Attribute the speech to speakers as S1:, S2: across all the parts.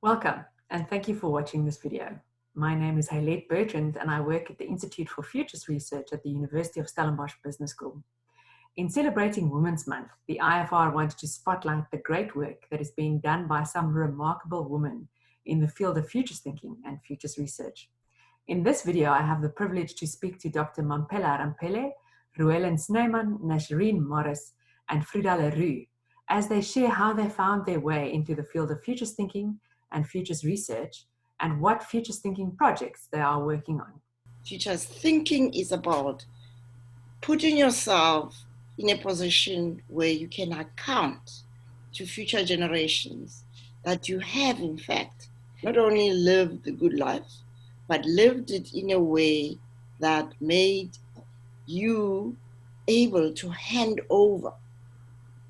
S1: Welcome, and thank you for watching this video. My name is Haylette Bertrand, and I work at the Institute for Futures Research at the University of Stellenbosch Business School. In celebrating Women's Month, the IFR wanted to spotlight the great work that is being done by some remarkable women in the field of futures thinking and futures research. In this video, I have the privilege to speak to Dr Mamphela Ramphele, Ruellynn Snyman, Nashareen Morris, and Frieda le Roux, as they share how they found their way into the field of futures thinking and futures research, and what futures thinking projects they are working on.
S2: Futures thinking is about putting yourself in a position where you can account to future generations that you have, in fact, not only lived the good life, but lived it in a way that made you able to hand over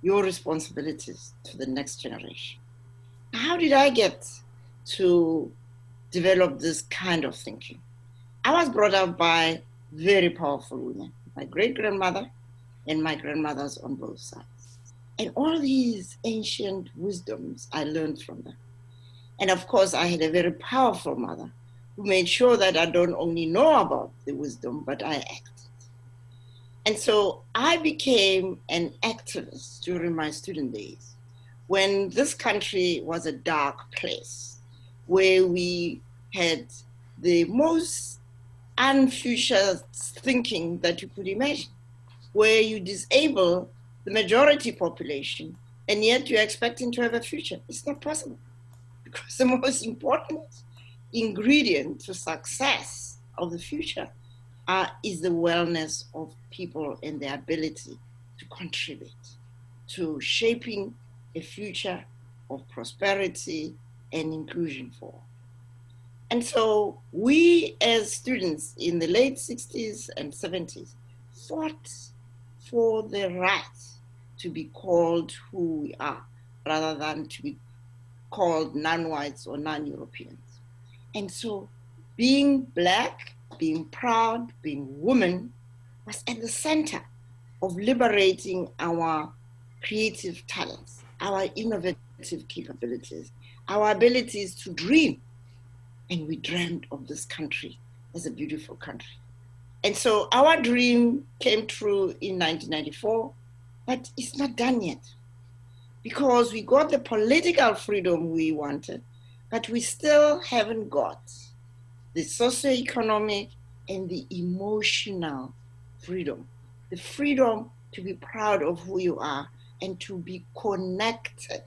S2: your responsibilities to the next generation. How did I get to develop this kind of thinking? I was brought up by very powerful women, my great-grandmother and my grandmothers on both sides. And all these ancient wisdoms I learned from them. And of course, I had a very powerful mother who made sure that I don't only know about the wisdom, but I acted. And so I became an activist during my student days, when this country was a dark place, where we had the most unfuture thinking that you could imagine, where you disable the majority population, and yet you're expecting to have a future. It's not possible, because the most important ingredient to success of the future is the wellness of people and their ability to contribute to shaping a future of prosperity and inclusion for all. And so we as students in the late 60s and 70s fought for the right to be called who we are, rather than to be called non-whites or non-Europeans. And so being Black, being proud, being woman was at the center of liberating our creative talents, our innovative capabilities, our abilities to dream. And we dreamed of this country as a beautiful country. And so our dream came true in 1994, but it's not done yet, because we got the political freedom we wanted, but we still haven't got the socioeconomic and the emotional freedom, the freedom to be proud of who you are and to be connected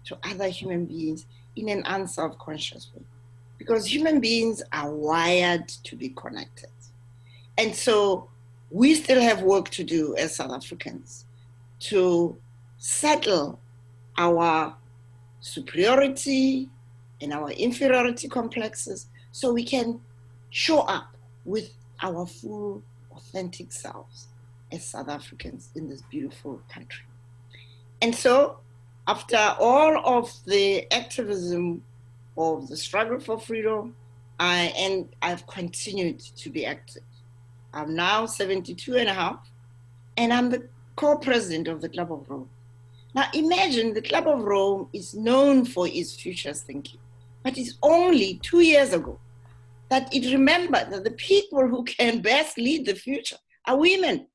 S2: to other human beings in an unself-conscious way. Because human beings are wired to be connected. And so we still have work to do as South Africans to settle our superiority and our inferiority complexes, so we can show up with our full, authentic selves as South Africans in this beautiful country. And so after all of the activism of the struggle for freedom, I've continued to be active. I'm now 72 and a half, and I'm the co-president of the Club of Rome. Now imagine the Club of Rome is known for its futures thinking, but it's only 2 years ago that it remembered that the people who can best lead the future are women.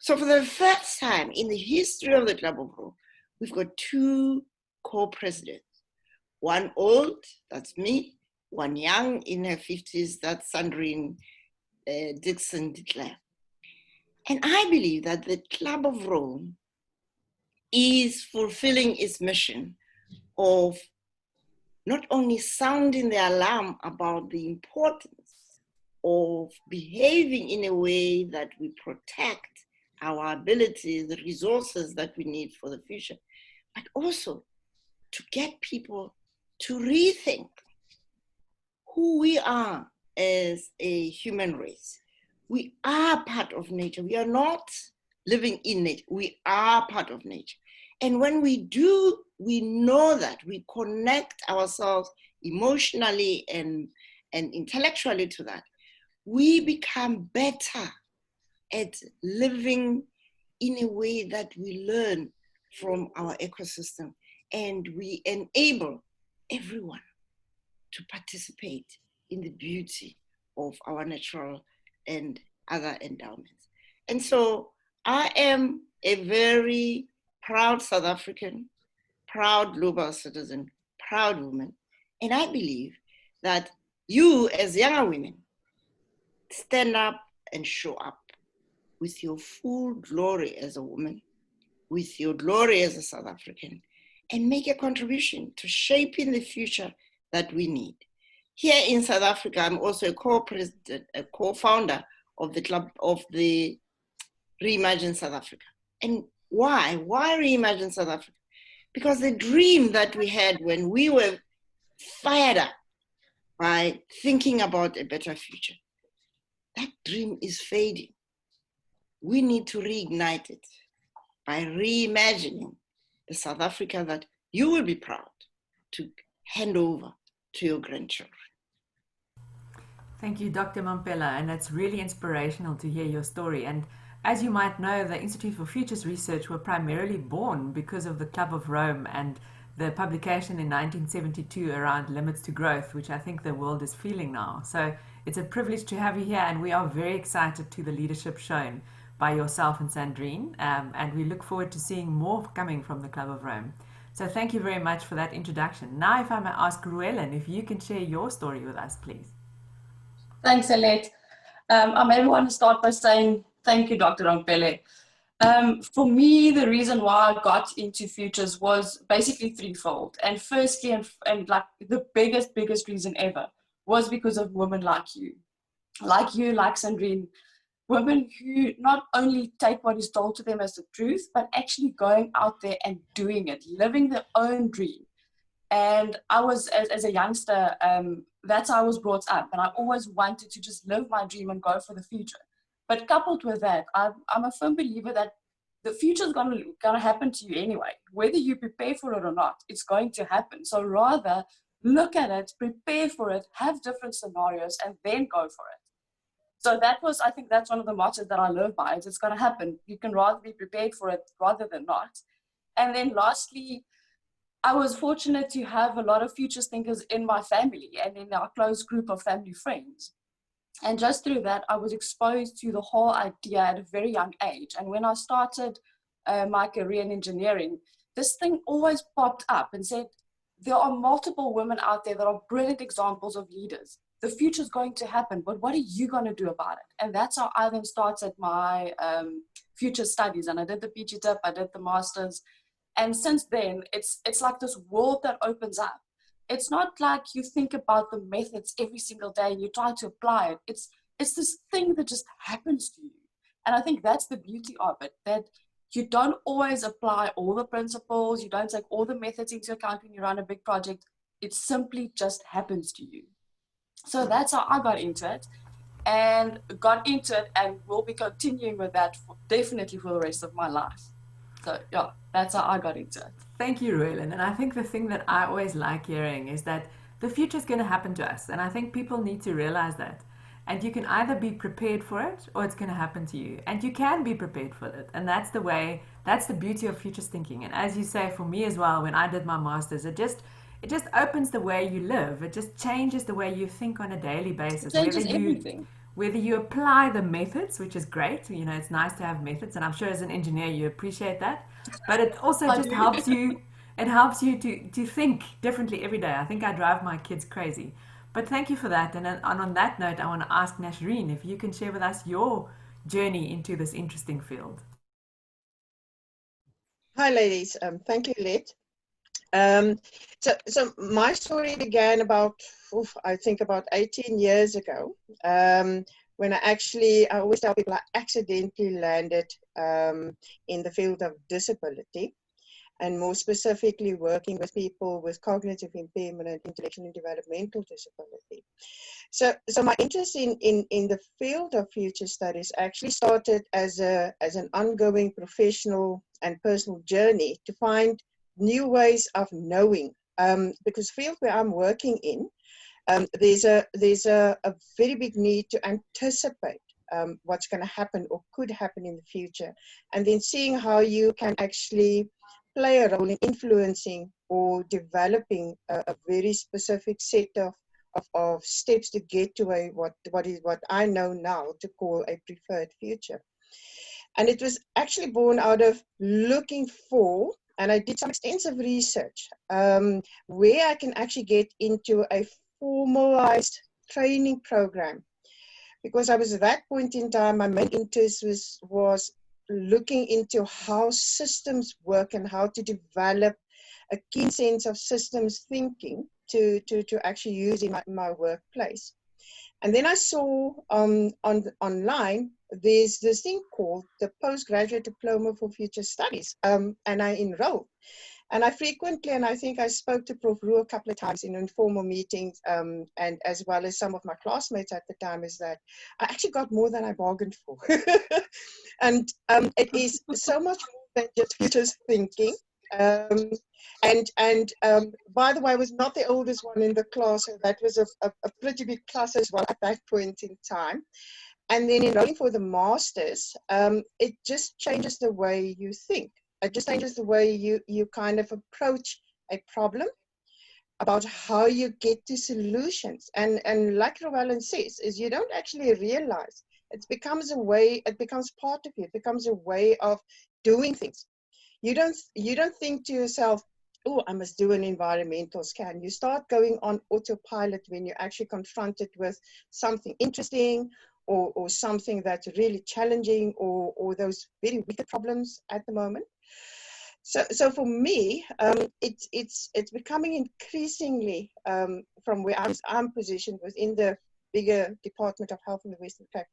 S2: So for the first time in the history of the Club of Rome, we've got 2 co-presidents. One old, that's me, one young in her 50s, that's Nashareen Morris. And I believe that the Club of Rome is fulfilling its mission of not only sounding the alarm about the importance of behaving in a way that we protect our abilities, the resources that we need for the future, but also to get people to rethink who we are as a human race. We are part of nature. We are not living in nature. We are part of nature. And when we do, we know that we connect ourselves emotionally and intellectually to that. We become better at living in a way that we learn from our ecosystem, and we enable everyone to participate in the beauty of our natural and other endowments. And so I am a very proud South African, proud global citizen, proud woman. And I believe that you as younger women stand up and show up with your full glory as a woman, with your glory as a South African, and make a contribution to shaping the future that we need. Here in South Africa, I'm also a co-president, a co-founder of the club of the Reimagine South Africa. And why? Why Reimagine South Africa? Because the dream that we had when we were fired up by thinking about a better future, that dream is fading. We need to reignite it by reimagining the South Africa that you will be proud to hand over to your grandchildren.
S1: Thank you, Dr. Mamphela, and it's really inspirational to hear your story. And as you might know, the Institute for Futures Research were primarily born because of the Club of Rome and the publication in 1972 around limits to growth, which I think the world is feeling now. So it's a privilege to have you here, and we are very excited to the leadership shown by yourself and Sandrine, and we look forward to seeing more coming from the Club of Rome. So thank you very much for that introduction. Now, if I may ask Ruellynn, if you can share your story with us, please.
S3: Thanks, Alette. I maybe want to start by saying thank you, Dr. Ramphele. For me, the reason why I got into futures was basically threefold. And firstly, and like the biggest reason ever, was because of women like you, like Sandrine, women who not only take what is told to them as the truth, but actually going out there and doing it, living their own dream. And I was, as a youngster, that's how I was brought up. And I always wanted to just live my dream and go for the future. But coupled with that, I'm a firm believer that the future is gonna happen to you anyway. Whether you prepare for it or not, it's going to happen. So rather, look at it, prepare for it, have different scenarios, and then go for it. So I think that's one of the mottos that I live by. It's going to happen. You can rather be prepared for it rather than not. And then lastly, I was fortunate to have a lot of futures thinkers in my family and in our close group of family friends. And just through that, I was exposed to the whole idea at a very young age. And when I started my career in engineering, this thing always popped up and said, there are multiple women out there that are brilliant examples of leaders. The future is going to happen, but what are you going to do about it? And that's how I then started my future studies. And I did the PG tip, I did the master's. And since then, it's like this world that opens up. It's not like you think about the methods every single day and you try to apply it. It's this thing that just happens to you. And I think that's the beauty of it, that you don't always apply all the principles, you don't take all the methods into account when you run a big project. It simply just happens to you. So that's how I got into it and will be continuing with that definitely for the rest of my life. So yeah, that's how I got into it.
S1: Thank you, Ruellynn. And I think the thing that I always like hearing is that the future is going to happen to us. And I think people need to realize that. And you can either be prepared for it or it's going to happen to you. And you can be prepared for it. And that's the beauty of futures thinking. And as you say, for me as well, when I did my master's, it just opens the way you live. It just changes the way you think on a daily basis.
S3: It changes everything.
S1: Whether you apply the methods, which is great, it's nice to have methods, and I'm sure as an engineer you appreciate that. But it also just helps you. It helps you to think differently every day. I think I drive my kids crazy. But thank you for that. And on that note, I want to ask Nashareen if you can share with us your journey into this interesting field.
S4: Hi, ladies. Thank you, Lit. So my story began about 18 years ago, when I always tell people I accidentally landed in the field of disability, and more specifically working with people with cognitive impairment and intellectual and developmental disability. So my interest in the field of future studies actually started as an ongoing professional and personal journey to find new ways of knowing, because the field where I'm working in, there's a very big need to anticipate what's going to happen or could happen in the future, and then seeing how you can actually play a role in influencing or developing a very specific set of of steps to get to what I know now to call a preferred future. And it was actually born out of looking for, and I did some extensive research, where I can actually get into a formalized training program. Because I was at that point in time, my main interest was looking into how systems work and how to develop a keen sense of systems thinking to actually use in my workplace. And then I saw online, there's this thing called the Postgraduate Diploma for Future Studies, and I enrolled. And I frequently, and I think I spoke to Prof. Roux a couple of times in informal meetings, and as well as some of my classmates at the time, is that I actually got more than I bargained for. And it is so much more than just futures thinking. By the way, I was not the oldest one in the class, so that was a pretty big plus as well at that point in time. And then enrolling for the masters, it just changes the way you think. It just changes the way you kind of approach a problem, about how you get to solutions. And like Ruellynn says, is you don't actually realize it becomes a way, it becomes part of you, it becomes a way of doing things. You don't think to yourself, oh, I must do an environmental scan. You start going on autopilot when you're actually confronted with something interesting, or something that's really challenging, or those very wicked problems at the moment. So for me, it's becoming increasingly, from where I'm positioned within the bigger Department of Health in the Western Cape,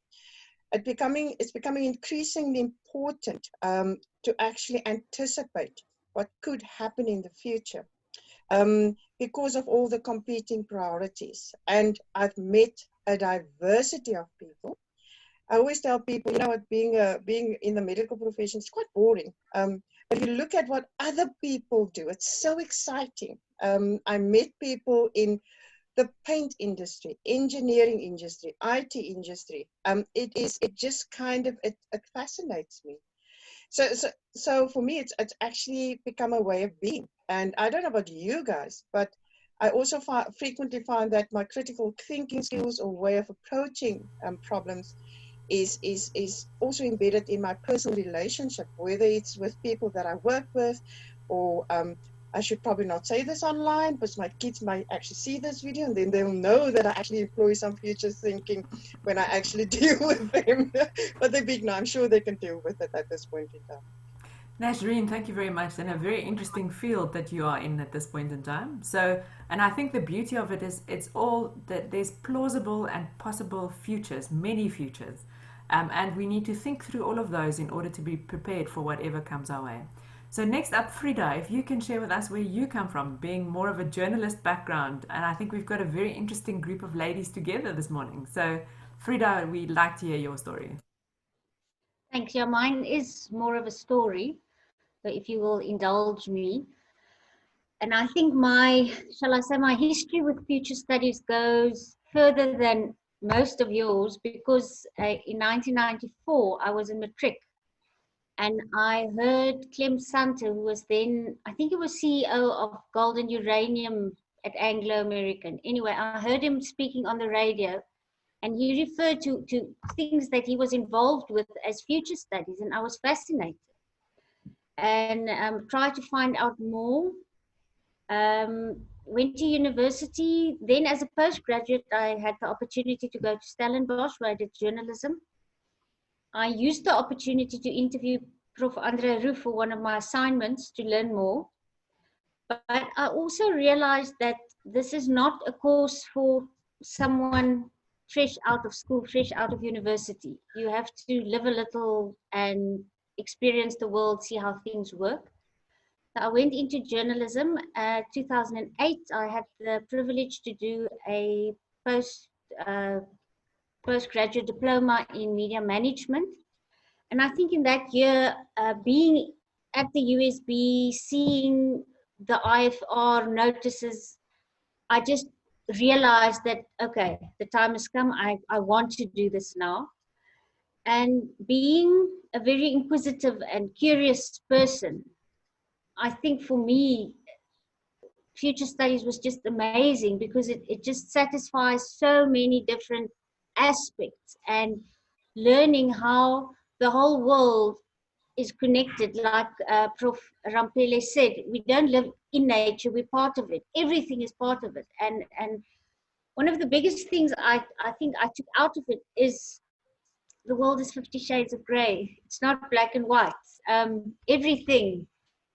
S4: it's becoming increasingly important to actually anticipate what could happen in the future, because of all the competing priorities. And I've met a diversity of people. I always tell people, you know what, being in the medical profession is quite boring. But if you look at what other people do, it's so exciting. I met people in the paint industry, engineering industry, IT industry. It just kind of, it fascinates me. So for me, it's actually become a way of being. And I don't know about you guys, but I also frequently find that my critical thinking skills or way of approaching problems is also embedded in my personal relationship, whether it's with people that I work with, or I should probably not say this online, but my kids might actually see this video and then they'll know that I actually employ some future thinking when I actually deal with them. But they're big now, I'm sure they can deal with it at this point in time.
S1: Nashareen, thank you very much, and a very interesting field that you are in at this point in time. So, and I think the beauty of it is it's all that there's plausible and possible futures, many futures, and we need to think through all of those in order to be prepared for whatever comes our way. So next up, Frieda, if you can share with us where you come from, being more of a journalist background, and I think we've got a very interesting group of ladies together this morning. So Frieda, we'd like to hear your story.
S5: Thanks. Yeah, mine is more of a story, so if you will indulge me. And I think my history with future studies goes further than most of yours, because in 1994, I was in matric. And I heard Clem Santa, who was then, I think he was CEO of Gold and Uranium at Anglo American. Anyway, I heard him speaking on the radio, and he referred to things that he was involved with as future studies, and I was fascinated and tried to find out more. Went to university. Then as a postgraduate, I had the opportunity to go to Stellenbosch, where I did journalism. I used the opportunity to interview Prof. Andre Roux for one of my assignments to learn more. But I also realized that this is not a course for someone fresh out of school, fresh out of university. You have to live a little and experience the world, see how things work. So I went into journalism. 2008, I had the privilege to do a postgraduate diploma in media management. And I think in that year, being at the USB, seeing the IFR notices, I just realized that, okay, the time has come. I want to do this now. And being a very inquisitive and curious person, I think for me, future studies was just amazing because it just satisfies so many different aspects, and learning how the whole world is connected. Like Prof. Ramphele said, we don't live in nature, we're part of it. Everything is part of it. And one of the biggest things I think I took out of it is the world is 50 shades of gray. It's not black and white. Everything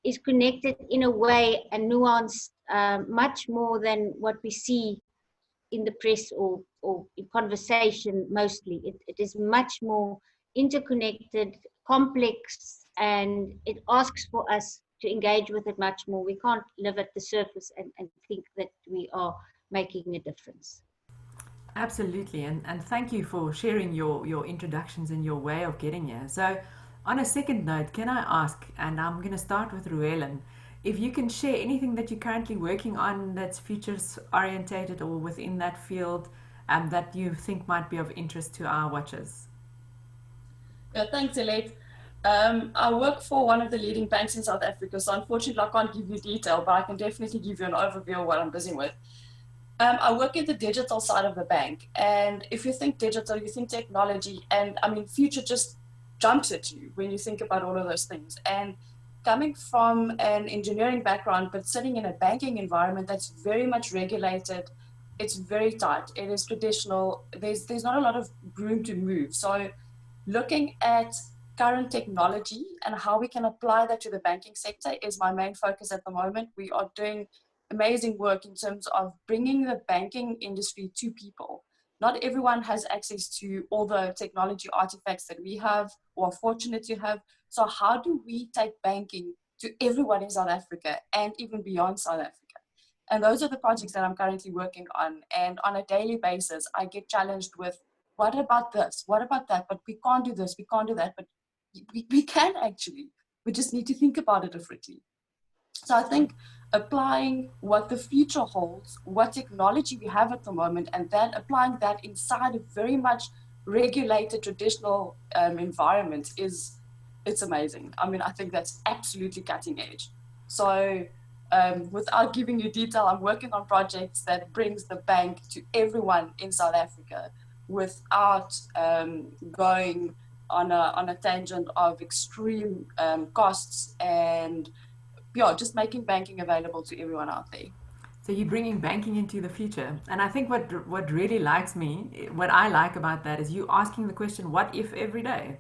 S5: is connected in a way and nuanced much more than what we see in the press or in conversation mostly. It is much more interconnected, complex, and it asks for us to engage with it much more. We can't live at the surface and think that we are making a difference.
S1: Absolutely, and thank you for sharing your introductions and your way of getting here. So, on a second note, can I ask, and I'm going to start with Ruellynn, if you can share anything that you're currently working on that's futures orientated or within that field that you think might be of interest to our watchers.
S3: Yeah, thanks, Elette. I work for one of the leading banks in South Africa, so unfortunately I can't give you detail, but I can definitely give you an overview of what I'm busy with. I work in the digital side of the bank, and if you think digital, you think technology, and I mean, future just jumps at you when you think about all of those things. And coming from an engineering background, but sitting in a banking environment that's very much regulated, it's very tight, it is traditional, there's not a lot of room to move. So looking at current technology and how we can apply that to the banking sector is my main focus at the moment. We are doing amazing work in terms of bringing the banking industry to people. Not everyone has access to all the technology artifacts that we have or are fortunate to have. So how do we take banking to everyone in South Africa and even beyond South Africa? And those are the projects that I'm currently working on. And on a daily basis, I get challenged with, what about this? What about that? But we can't do this, we can't do that. But we can actually. We just need to think about it differently. So I think applying what the future holds, what technology we have at the moment, and then applying that inside a very much regulated traditional environment it's amazing. I mean, I think that's absolutely cutting edge. So without giving you detail, I'm working on projects that brings the bank to everyone in South Africa without going on a tangent of extreme costs and just making banking available to everyone out there.
S1: So you're bringing banking into the future. And I think what really what I like about that is you asking the question, what if, every day?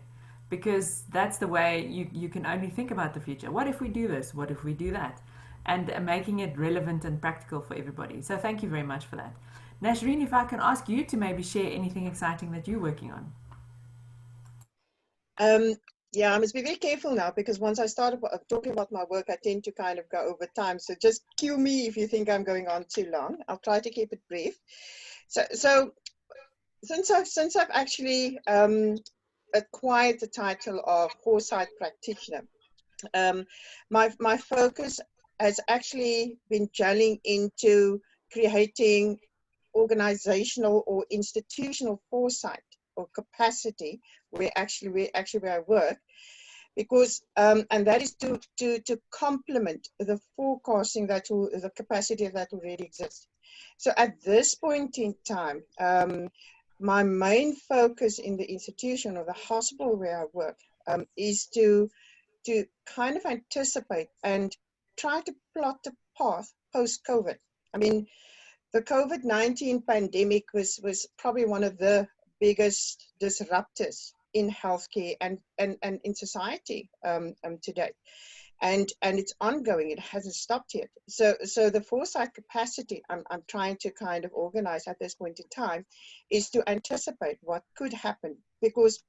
S1: Because that's the way you can only think about the future. What if we do this? What if we do that? And making it relevant and practical for everybody. So thank you very much for that. Nashareen, if I can ask you to maybe share anything exciting that you're working on.
S4: Yeah, I must be very careful now because once I start talking about my work, I tend to kind of go over time. So just cue me if you think I'm going on too long. I'll try to keep it brief. So since I've actually acquired the title of foresight practitioner, my focus has actually been gelling into creating organizational or institutional foresight or capacity where I work, because and that is to complement the forecasting the capacity that already exists. So at this point in time, my main focus in the institution or the hospital where I work is to kind of anticipate and try to plot a path post-COVID. I mean, the COVID-19 pandemic was probably one of the biggest disruptors in healthcare and in society today. And it's ongoing, it hasn't stopped yet. So the foresight capacity I'm trying to kind of organize at this point in time is to anticipate what could happen, because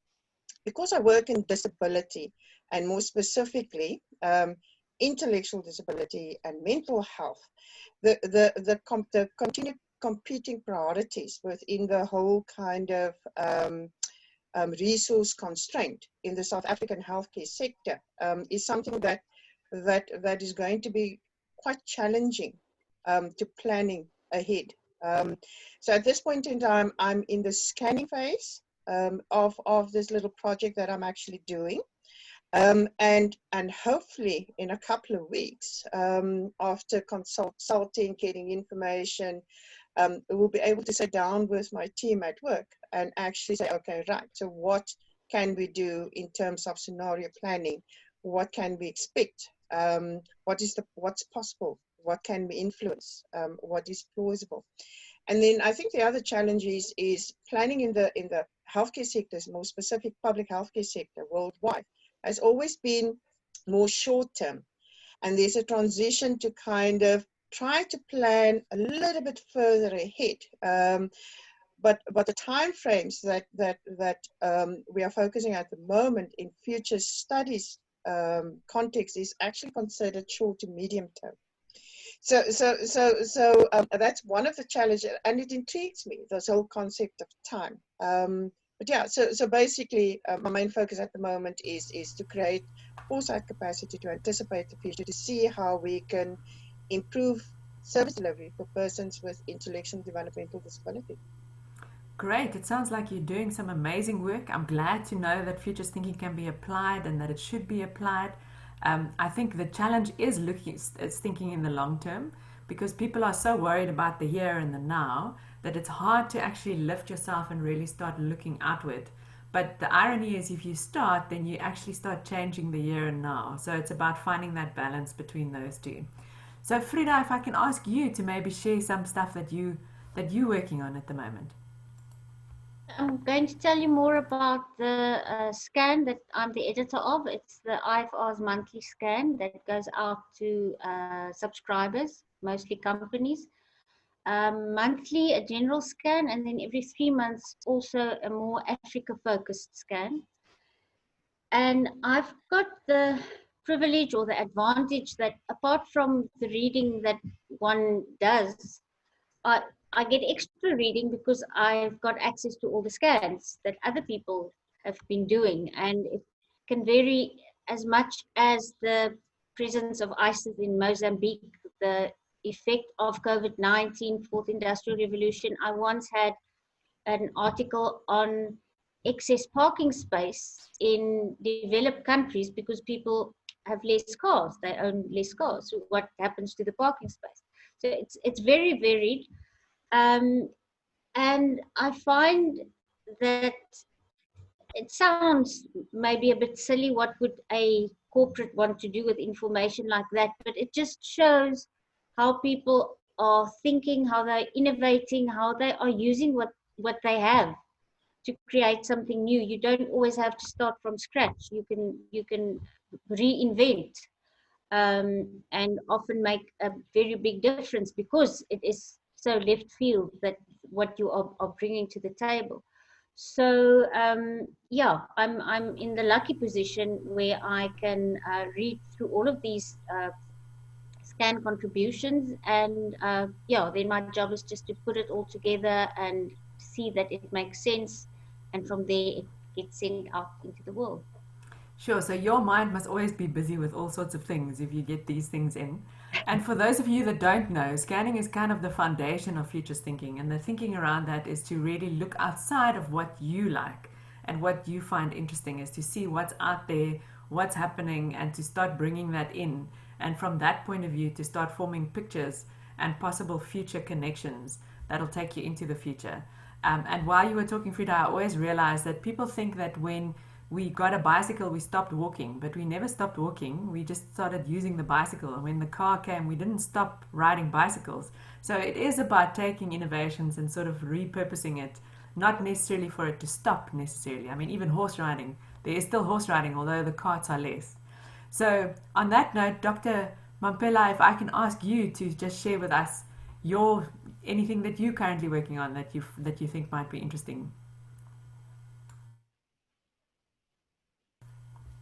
S4: I work in disability, and more specifically intellectual disability and mental health, the continued competing priorities within the whole kind of resource constraint in the South African healthcare sector is something that is going to be quite challenging to planning ahead. So at this point in time, I'm in the scanning phase of this little project that I'm actually doing. And hopefully in a couple of weeks, after consulting, getting information, we'll be able to sit down with my team at work and actually say, okay, right, so what can we do in terms of scenario planning? What can we expect? What's possible? What can we influence? What is plausible? And then I think the other challenge is planning in the healthcare sectors, more specific public healthcare sector worldwide, has always been more short term. And there's a transition to kind of try to plan a little bit further ahead. But the time frames that we are focusing at the moment in future studies context is actually considered short to medium term. So that's one of the challenges, and it intrigues me, this whole concept of time. But yeah, so basically, my main focus at the moment is to create foresight capacity to anticipate the future, to see how we can improve service delivery for persons with intellectual and developmental disability.
S1: Great. It sounds like you're doing some amazing work. I'm glad to know that futures thinking can be applied and that it should be applied. I think the challenge is thinking in the long term, because people are so worried about the here and the now that it's hard to actually lift yourself and really start looking outward. But the irony is, if you start, then you actually start changing the here and now. So it's about finding that balance between those two. So Frieda, if I can ask you to maybe share some stuff that you're working on at the moment.
S5: I'm going to tell you more about the scan that I'm the editor of. It's the IFR's monthly scan that goes out to subscribers, mostly companies. Monthly, a general scan, and then every 3 months, also a more Africa-focused scan. And I've got the privilege or the advantage that apart from the reading that one does, I get extra reading because I've got access to all the scans that other people have been doing, and it can vary as much as the presence of ISIS in Mozambique, the effect of COVID-19, fourth industrial revolution. I once had an article on excess parking space in developed countries because people have less cars, they own less cars. So what happens to the parking space? So it's very varied. And I find that it sounds maybe a bit silly, what would a corporate want to do with information like that, but it just shows how people are thinking, how they're innovating, how they are using what they have to create something new. You don't always have to start from scratch. You can reinvent and often make a very big difference because it is so left field that what you are bringing to the table. So yeah, I'm in the lucky position where I can read through all of these scan contributions, and yeah, then my job is just to put it all together and see that it makes sense, and from there it gets sent out into the world.
S1: Sure, so your mind must always be busy with all sorts of things if you get these things in. And for those of you that don't know, scanning is kind of the foundation of futures thinking, and the thinking around that is to really look outside of what you like and what you find interesting, is to see what's out there, what's happening, and to start bringing that in. And from that point of view, to start forming pictures and possible future connections that'll take you into the future. And while you were talking, Frieda, I always realized that people think that when we got a bicycle, we stopped walking, but we never stopped walking. We just started using the bicycle. And when the car came, we didn't stop riding bicycles. So it is about taking innovations and sort of repurposing it, not necessarily for it to stop necessarily. I mean, even horse riding, there is still horse riding, although the carts are less. So on that note, Dr. Mamphela, if I can ask you to just share with us anything that you're currently working on that you think might be interesting.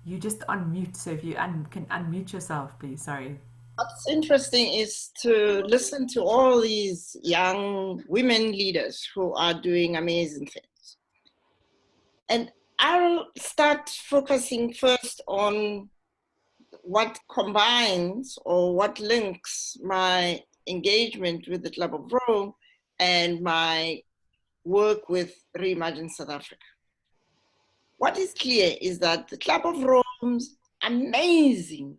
S1: You just unmute, so if you can unmute yourself, please. Sorry.
S2: What's interesting is to listen to all these young women leaders who are doing amazing things. And I'll start focusing first on what combines or what links my engagement with the Club of Rome and my work with Reimagine South Africa. What is clear is that the Club of Rome amazing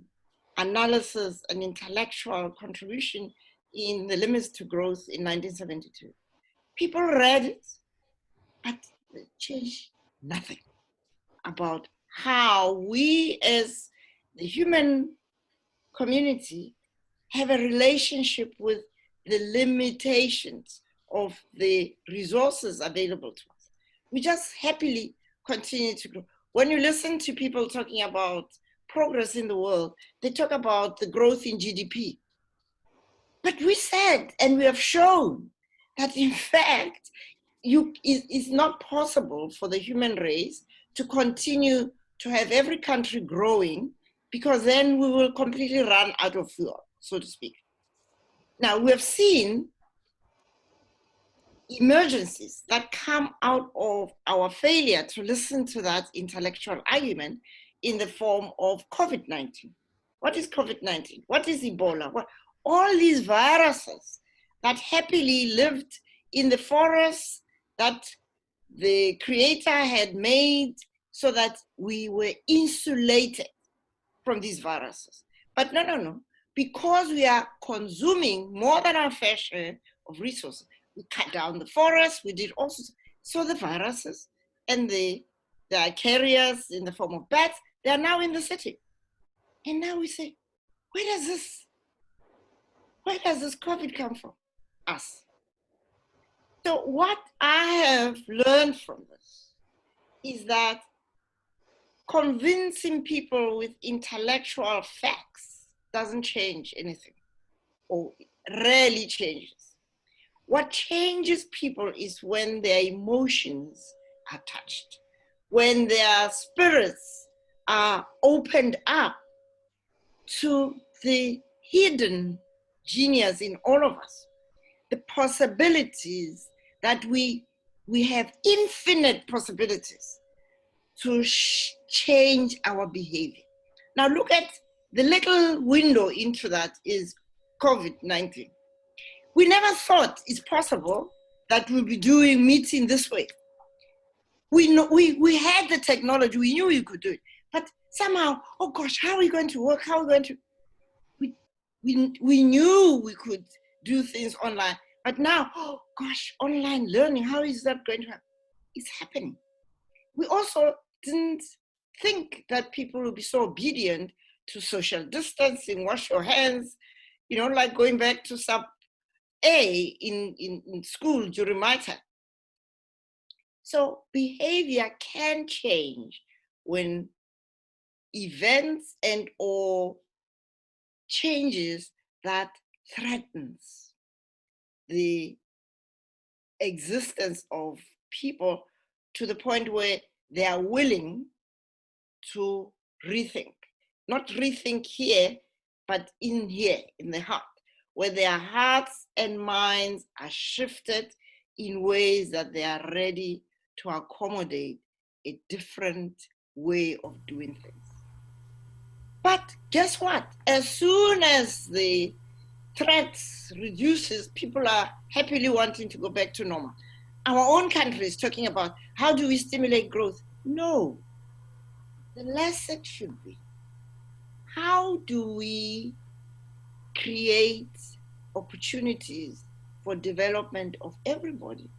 S2: analysis and intellectual contribution in The Limits to Growth in 1972. People read it, but they changed nothing about how we as the human community have a relationship with the limitations of the resources available to us. We just happily continue to grow. When you listen to people talking about progress in the world, they talk about the growth in GDP. But we said, and we have shown, that in fact, it's not possible for the human race to continue to have every country growing, because then we will completely run out of fuel, so to speak. Now, we have seen emergencies that come out of our failure to listen to that intellectual argument in the form of COVID-19. What is COVID-19? What is Ebola? All these viruses that happily lived in the forests that the Creator had made so that we were insulated from these viruses. But no. Because we are consuming more than our fair share of resources, we cut down the forests, we did also. So the viruses and the carriers in the form of bats, they are now in the city. And now we say, where does this COVID come from? Us. So what I have learned from this is that convincing people with intellectual facts doesn't change anything, or rarely changes. What changes people is when their emotions are touched, when their spirits are opened up to the hidden genius in all of us, the possibilities that we have infinite possibilities to change our behavior. Now look at the little window into that is COVID-19. We never thought it's possible that we'll be doing meeting this way. We had the technology, we knew we could do it, but somehow, oh gosh, how are we going to work? How are we going to? We knew we could do things online, but now, oh gosh, online learning, how is that going to happen? It's happening. We also didn't think that people would be so obedient to social distancing, wash your hands, like going back to sub A in school during my time. So behavior can change when events and or changes that threatens the existence of people to the point where they are willing to rethink. Not rethink here, but in here, in the heart, where their hearts and minds are shifted in ways that they are ready to accommodate a different way of doing things. But guess what? As soon as the threats reduces, people are happily wanting to go back to normal. Our own country is talking about how do we stimulate growth? No, the lesson should be, how do we create opportunities for development of everybody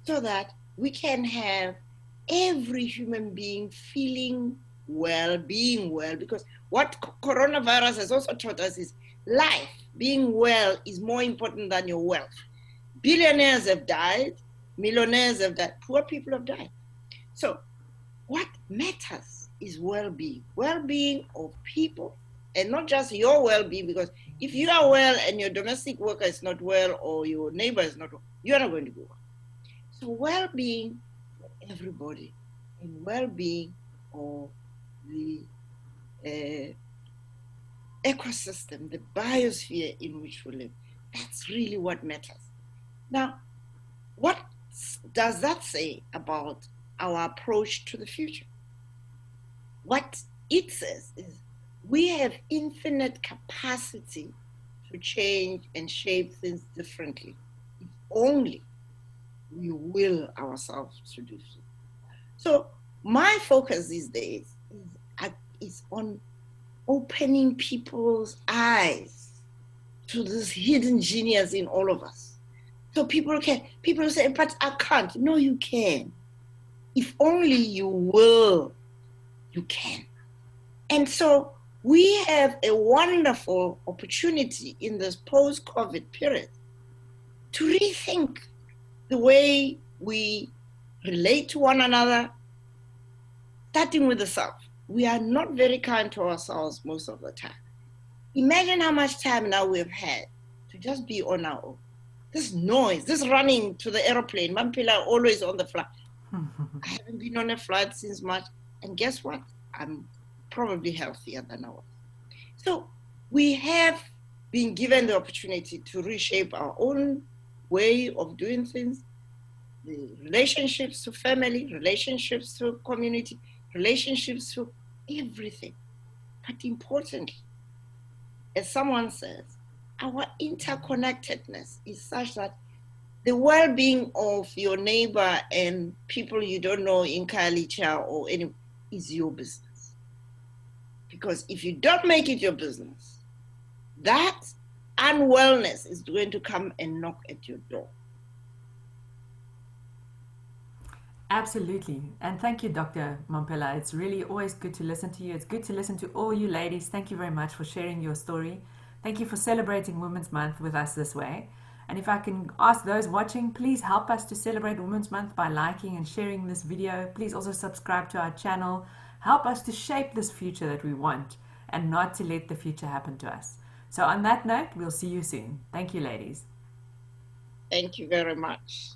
S2: so that we can have every human being feeling well, being well, because what coronavirus has also taught us is life, being well is more important than your wealth. Billionaires have died, millionaires have died, poor people have died. So what matters is well-being, well-being of people, and not just your well-being, because if you are well and your domestic worker is not well or your neighbor is not well, you are not going to go well. So well-being for everybody and well-being of the ecosystem, the biosphere in which we live, that's really what matters. Now, what does that say about our approach to the future? What it says is we have infinite capacity to change and shape things differently if only we will ourselves to do so. So my focus these days is is on opening people's eyes to this hidden genius in all of us. So people say, but I can't. No, you can. If only you will, you can. And so we have a wonderful opportunity in this post-COVID period to rethink the way we relate to one another, starting with the self. We are not very kind to ourselves most of the time. Imagine how much time now we've had to just be on our own. This noise, this running to the airplane, Mamphela always on the flight. I haven't been on a flight since March, and guess what? I'm probably healthier than I was. So we have been given the opportunity to reshape our own way of doing things, the relationships to family, relationships to community, relationships to everything. But importantly, as someone says, our interconnectedness is such that the well-being of your neighbor and people you don't know in Kalicha or any is your business. Because if you don't make it your business, that unwellness is going to come and knock at your door.
S1: Absolutely. And thank you, Dr. Mamphela. It's really always good to listen to you. It's good to listen to all you ladies. Thank you very much for sharing your story. Thank you for celebrating Women's Month with us this way. And if I can ask those watching, please help us to celebrate Women's Month by liking and sharing this video. Please also subscribe to our channel. Help us to shape this future that we want and not to let the future happen to us. So on that note, we'll see you soon. Thank you, ladies.
S2: Thank you very much.